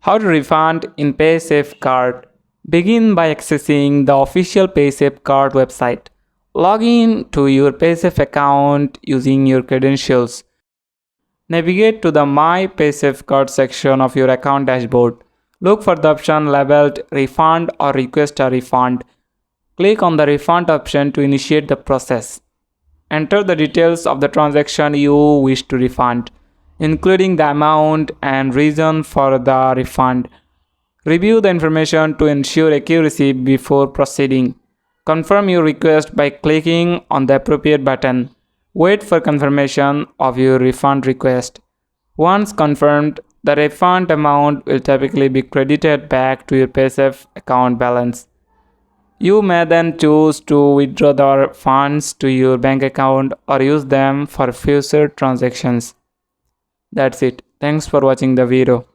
How to refund in Paysafecard. Begin by accessing the official Paysafecard website. Log in to your Paysafe account using your credentials. Navigate to the My Paysafecard section of your account dashboard. Look for the option labeled Refund or Request a Refund. Click on the Refund option to initiate the process. Enter the details of the transaction you wish to refund, including the amount and reason for the refund. Review the information to ensure accuracy before proceeding. Confirm your request by clicking on the appropriate button. Wait for confirmation of your refund request. Once confirmed, the refund amount will typically be credited back to your Paysafe account balance. You may then choose to withdraw the funds to your bank account or use them for future transactions. That's it. Thanks for watching the video.